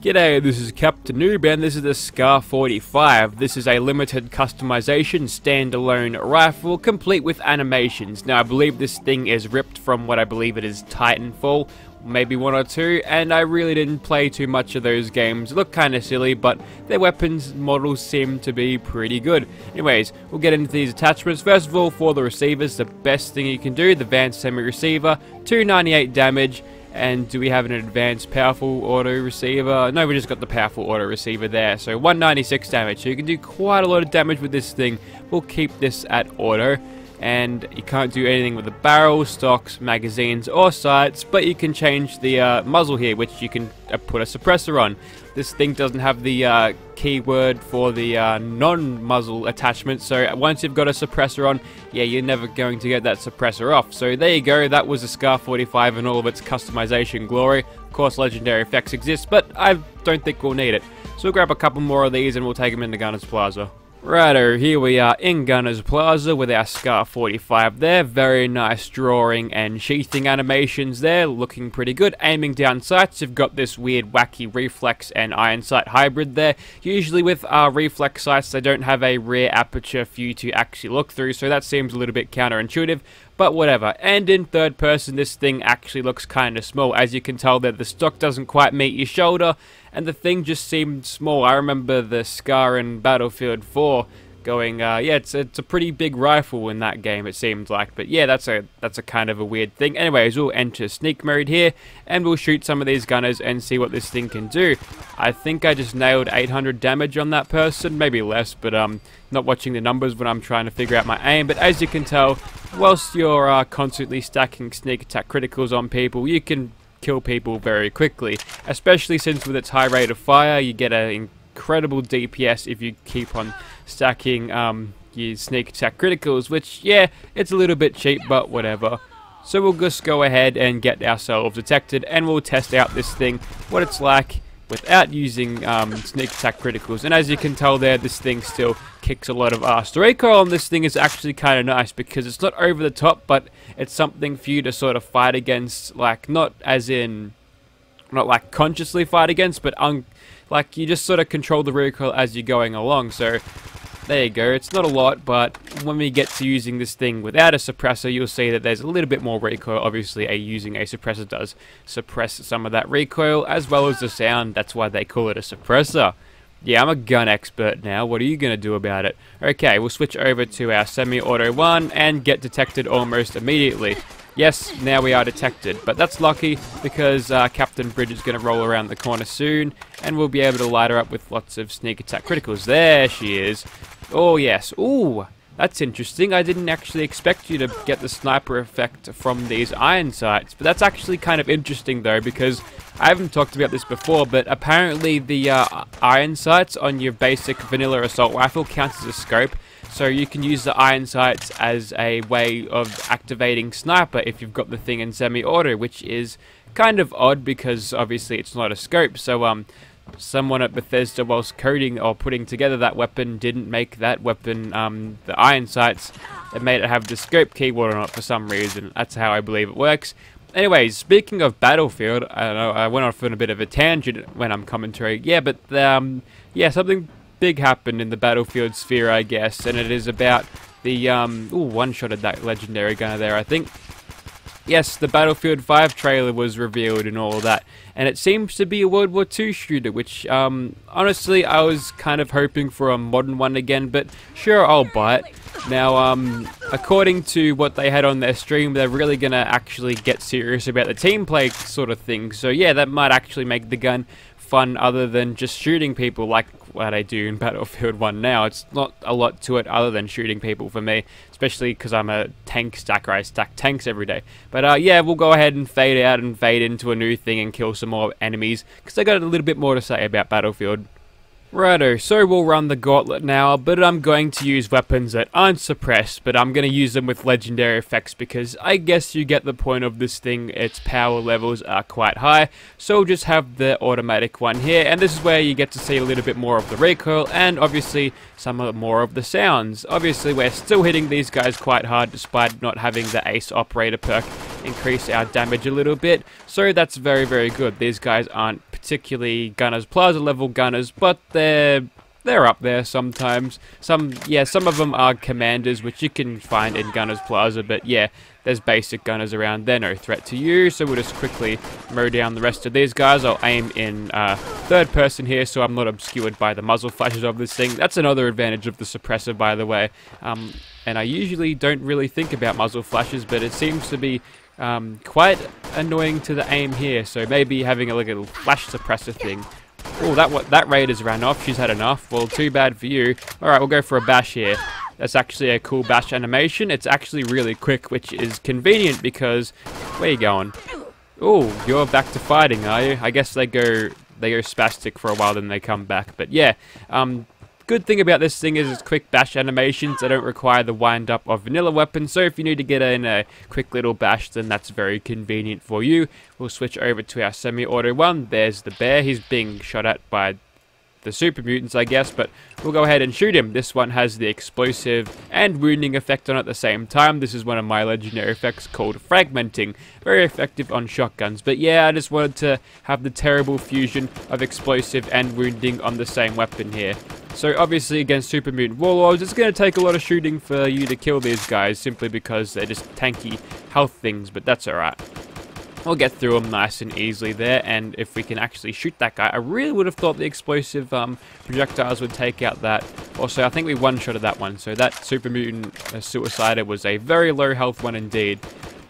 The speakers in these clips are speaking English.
G'day, this is Captain Noob and this is the Scar 45. This is a limited customization standalone rifle complete with animations. Now I believe this thing is ripped from what I believe it is Titanfall, maybe one or two, and I really didn't play too much of those games. They look kinda silly, but their weapons models seem to be pretty good. Anyways, we'll get into these attachments. First of all, for the receivers, the best thing you can do, the advanced semi-receiver, 298 damage. And do we have an advanced powerful auto receiver? No, we just got the powerful auto receiver there. So 196 damage. So you can do quite a lot of damage with this thing. We'll keep this at auto. And you can't do anything with the barrel, stocks, magazines, or sights, but you can change the muzzle here, which you can put a suppressor on. This thing doesn't have the keyword for the non-muzzle attachment, so once you've got a suppressor on, yeah, you're never going to get that suppressor off. So there you go, that was the Scar 45 in all of its customization glory. Of course, legendary effects exist, but I don't think we'll need it. So we'll grab a couple more of these and we'll take them into Gunners Plaza. Righto, here we are in Gunners Plaza with our Scar 45 there. Very nice drawing and sheathing animations there, looking pretty good. Aiming down sights, you've got this weird wacky reflex and iron sight hybrid there. Usually with reflex sights, they don't have a rear aperture for you to actually look through, so that seems a little bit counterintuitive, but whatever. And in third person, this thing actually looks kind of small. As you can tell that the stock doesn't quite meet your shoulder, and the thing just seemed small. I remember the Scar in Battlefield 4 going, yeah, it's a pretty big rifle in that game, it seemed like. But yeah, that's a kind of a weird thing. Anyways, we'll enter sneak mode here, and we'll shoot some of these gunners and see what this thing can do. I think I just nailed 800 damage on that person, maybe less, but not watching the numbers when I'm trying to figure out my aim. But as you can tell, whilst you're constantly stacking sneak attack criticals on people, you can kill people very quickly, especially since with its high rate of fire you get an incredible DPS if you keep on stacking your sneak attack criticals, which, yeah, it's a little bit cheap, but whatever. So we'll just go ahead and get ourselves detected, and we'll test out this thing, what it's like without using sneak attack criticals. And as you can tell there, this thing still kicks a lot of ass. The recoil on this thing is actually kind of nice because it's not over the top, but it's something for you to sort of fight against, like, not like consciously fight against, but like you just sort of control the recoil as you're going along. So there you go, it's not a lot, but when we get to using this thing without a suppressor, you'll see that there's a little bit more recoil. Obviously, using a suppressor does suppress some of that recoil, as well as the sound. That's why they call it a suppressor. Yeah, I'm a gun expert now. What are you going to do about it? Okay, we'll switch over to our semi-auto one and get detected almost immediately. Yes, now we are detected, but that's lucky because Captain Bridge is going to roll around the corner soon, and we'll be able to light her up with lots of sneak attack criticals. There she is. Oh yes. Ooh, that's interesting. I didn't actually expect you to get the sniper effect from these iron sights, but that's actually kind of interesting though, because I haven't talked about this before, but apparently the iron sights on your basic vanilla assault rifle counts as a scope. So you can use the iron sights as a way of activating sniper if you've got the thing in semi-auto, which is kind of odd because obviously it's not a scope. So someone at Bethesda, whilst coding or putting together that weapon, didn't make that weapon the iron sights. It made it have the scope keyword on it for some reason. That's how I believe it works. Anyways, speaking of Battlefield, I don't know, I went off on a bit of a tangent when I'm commentary. Yeah, but yeah, something big happened in the Battlefield sphere, I guess, and it is about the one-shotted that legendary gunner there, I think. Yes, the Battlefield 5 trailer was revealed and all of that, and it seems to be a World War II shooter, which, honestly, I was kind of hoping for a modern one again, but sure, I'll buy it. Now, according to what they had on their stream, they're really going to actually get serious about the team play sort of thing, so yeah, that might actually make the gun fun other than just shooting people like what I do in Battlefield 1 now. It's not a lot to it other than shooting people for me, especially because I'm a tank stacker. I stack tanks every day. But yeah, we'll go ahead and fade out and fade into a new thing and kill some more enemies, because I got a little bit more to say about Battlefield. Righto, so we'll run the gauntlet now, but I'm going to use weapons that aren't suppressed, but I'm going to use them with legendary effects because I guess you get the point of this thing. Its power levels are quite high, so we'll just have the automatic one here, and this is where you get to see a little bit more of the recoil and obviously some more of the sounds. Obviously we're still hitting these guys quite hard despite not having the ace operator perk, increase our damage a little bit. So that's very, very good. These guys aren't particularly Gunners Plaza level gunners, but they're up there sometimes. Some of them are commanders, which you can find in Gunners Plaza, but yeah, there's basic gunners around. They're no threat to you, so we'll just quickly mow down the rest of these guys. I'll aim in third person here, so I'm not obscured by the muzzle flashes of this thing. That's another advantage of the suppressor, by the way. And I usually don't really think about muzzle flashes, but it seems to be quite annoying to the aim here, so maybe having a little flash suppressor thing. Oh, that raider's ran off. She's had enough. Well, too bad for you. Alright, we'll go for a bash here. That's actually a cool bash animation. It's actually really quick, which is convenient because... Where are you going? Oh, you're back to fighting, are you? I guess they go spastic for a while, then they come back. But yeah, good thing about this thing is it's quick bash animations. They don't require the wind up of vanilla weapons, so if you need to get in a quick little bash, then that's very convenient for you. We'll switch over to our semi-auto one. There's the bear. He's being shot at by the super mutants, I guess, but we'll go ahead and shoot him. This one has the explosive and wounding effect on at the same time. This is one of my legendary effects called fragmenting. Very effective on shotguns. But yeah, I just wanted to have the terrible fusion of explosive and wounding on the same weapon here. So obviously against super mutant warlords, it's going to take a lot of shooting for you to kill these guys, simply because they're just tanky health things, but that's alright. We'll get through them nice and easily there, and if we can actually shoot that guy, I really would have thought the explosive projectiles would take out that. Also, I think we one-shotted that one, so that super mutant suicider was a very low health one indeed.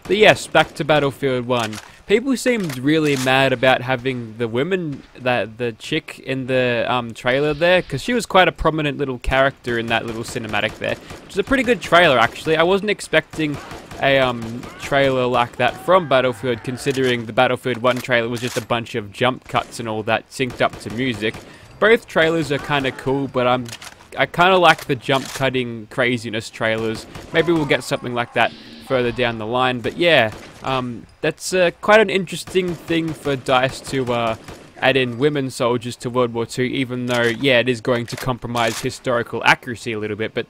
But yes, back to Battlefield 1. People seemed really mad about having the women, the chick in the trailer there, because she was quite a prominent little character in that little cinematic there, which is a pretty good trailer actually. I wasn't expecting a trailer like that from Battlefield, considering the Battlefield 1 trailer was just a bunch of jump cuts and all that synced up to music. Both trailers are kind of cool, but I kind of like the jump cutting craziness trailers. Maybe we'll get something like that further down the line, but yeah, that's quite an interesting thing for DICE to add in women soldiers to World War II, even though, yeah, it is going to compromise historical accuracy a little bit, but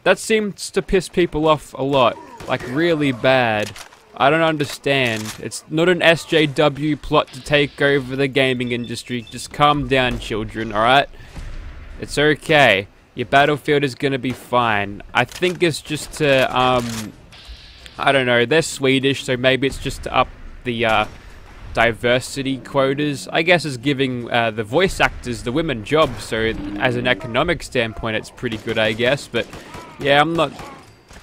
that seems to piss people off a lot, like really bad. I don't understand. It's not an SJW plot to take over the gaming industry. Just calm down, children, alright? It's okay. Your Battlefield is gonna be fine. I think it's just to, I don't know, they're Swedish, so maybe it's just to up the, diversity quotas. I guess is giving the voice actors the women jobs, so as an economic standpoint it's pretty good, I guess, but yeah, I'm not...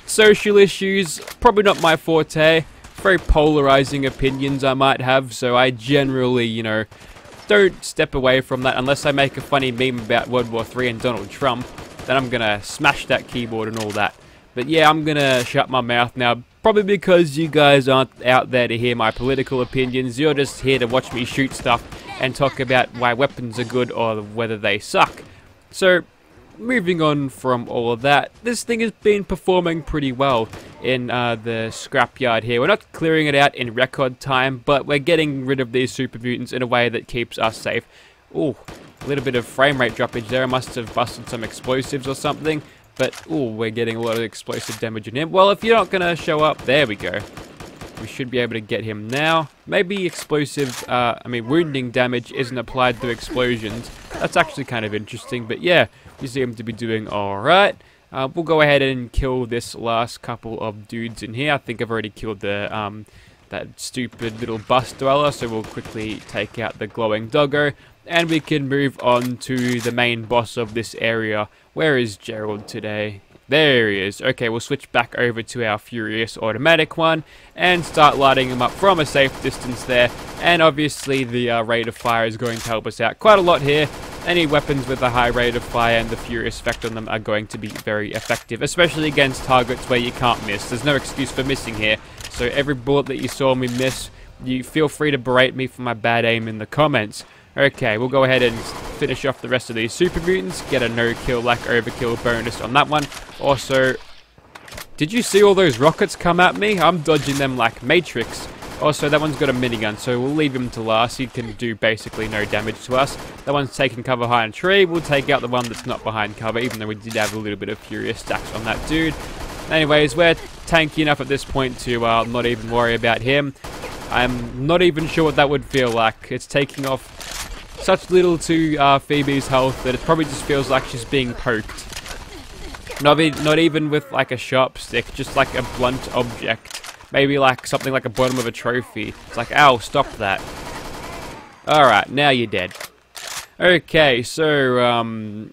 Social issues, probably not my forte. Very polarizing opinions I might have, so I generally, you know, don't step away from that unless I make a funny meme about World War III and Donald Trump. Then I'm gonna smash that keyboard and all that. But yeah, I'm gonna shut my mouth now, probably because you guys aren't out there to hear my political opinions. You're just here to watch me shoot stuff and talk about why weapons are good or whether they suck. So, moving on from all of that, this thing has been performing pretty well in the scrapyard here. We're not clearing it out in record time, but we're getting rid of these super mutants in a way that keeps us safe. Ooh, a little bit of frame rate droppage there. I must have busted some explosives or something. But, ooh, we're getting a lot of explosive damage in him. Well, if you're not going to show up, there we go. We should be able to get him now. Maybe wounding damage isn't applied to explosions. That's actually kind of interesting, but yeah, we seem to be doing alright. We'll go ahead and kill this last couple of dudes in here. I think I've already killed the, that stupid little bus dweller, so we'll quickly take out the glowing doggo. And we can move on to the main boss of this area. Where is Gerald today? There he is. Okay, we'll switch back over to our Furious automatic one and start lighting him up from a safe distance there. And obviously the rate of fire is going to help us out quite a lot here. Any weapons with a high rate of fire and the Furious effect on them are going to be very effective, especially against targets where you can't miss. There's no excuse for missing here. So every bullet that you saw me miss, you feel free to berate me for my bad aim in the comments. Okay, we'll go ahead and finish off the rest of these super mutants, get a no-kill like overkill bonus on that one. Also, did you see all those rockets come at me? I'm dodging them like Matrix. Also, that one's got a minigun, so we'll leave him to last. He can do basically no damage to us. That one's taking cover behind a tree. We'll take out the one that's not behind cover, even though we did have a little bit of Furious stacks on that dude. Anyways, we're tanky enough at this point to not even worry about him. I'm not even sure what that would feel like. It's taking off such little to Phoebe's health that it probably just feels like she's being poked. Not even with like a sharp stick, just like a blunt object. Maybe like something like a bottom of a trophy. It's like, ow, stop that. Alright, now you're dead. Okay, so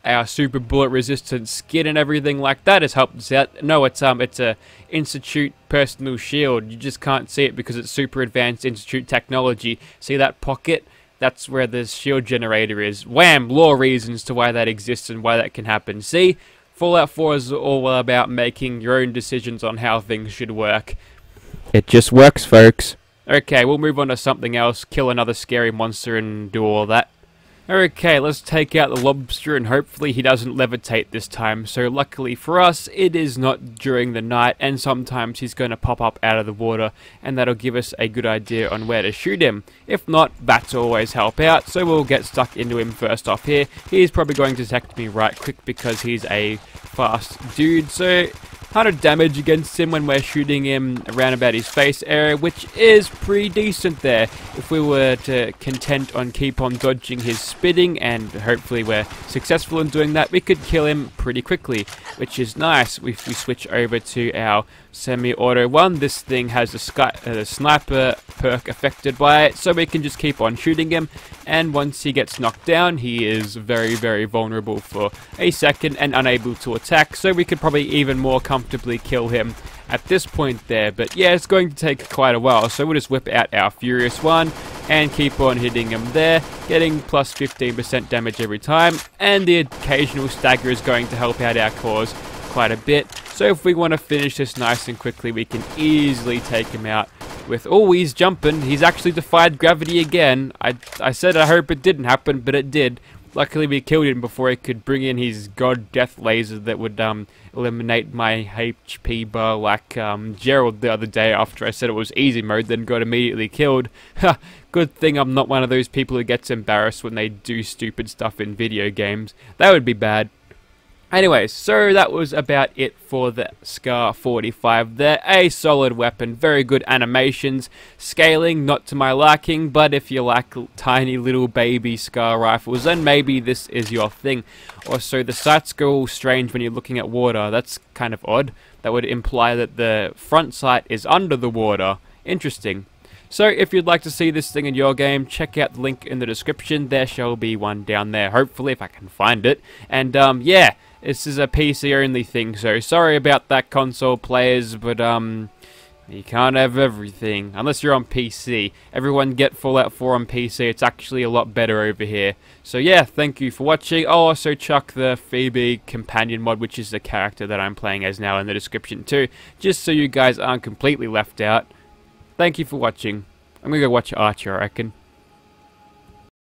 our super bullet resistant skin and everything like that has helped us out. No, it's a Institute personal shield. You just can't see it because it's super advanced Institute technology. See that pocket? That's where the shield generator is. Wham! Law reasons to why that exists and why that can happen. See? Fallout 4 is all about making your own decisions on how things should work. It just works, folks. Okay, we'll move on to something else. Kill another scary monster and do all that. Okay, let's take out the lobster and hopefully he doesn't levitate this time. So luckily for us, it is not during the night and sometimes he's going to pop up out of the water and that'll give us a good idea on where to shoot him. If not, bats always help out, so we'll get stuck into him first off here. He's probably going to detect me right quick because he's a fast dude, so 100 damage against him when we're shooting him around about his face area, which is pretty decent there. If we were to content on keep on dodging his spitting, and hopefully we're successful in doing that, we could kill him pretty quickly, which is nice. If we switch over to our semi-auto one, this thing has a sniper perk affected by it, so we can just keep on shooting him, and once he gets knocked down, he is very, very vulnerable for a second and unable to attack, so we could probably even more comfortably kill him at this point there. But yeah, it's going to take quite a while, so we'll just whip out our Furious one and keep on hitting him there, getting plus 15% damage every time, and the occasional stagger is going to help out our cause quite a bit. So if we want to finish this nice and quickly, we can easily take him out with... Oh, he's jumping. He's actually defied gravity again. I said I hope it didn't happen, but it did. Luckily we killed him before he could bring in his god death laser that would eliminate my HP bar like Gerald the other day after I said it was easy mode, then got immediately killed. Ha! Good thing I'm not one of those people who gets embarrassed when they do stupid stuff in video games. That would be bad. Anyways, so that was about it for the Scar 45 there. A solid weapon, very good animations, scaling not to my liking, but if you like tiny little baby Scar rifles, then maybe this is your thing. Also, the sights go all strange when you're looking at water. That's kind of odd. That would imply that the front sight is under the water. Interesting. So if you'd like to see this thing in your game, check out the link in the description. There shall be one down there, hopefully, if I can find it. And yeah, this is a PC only thing, so sorry about that, console players, but you can't have everything unless you're on PC. Everyone get Fallout 4 on PC. It's actually a lot better over here. So yeah, thank you for watching. I'll also chuck the Phoebe Companion mod, which is the character that I'm playing as now, in the description too, just so you guys aren't completely left out. Thank you for watching. I'm gonna go watch Archer, I reckon.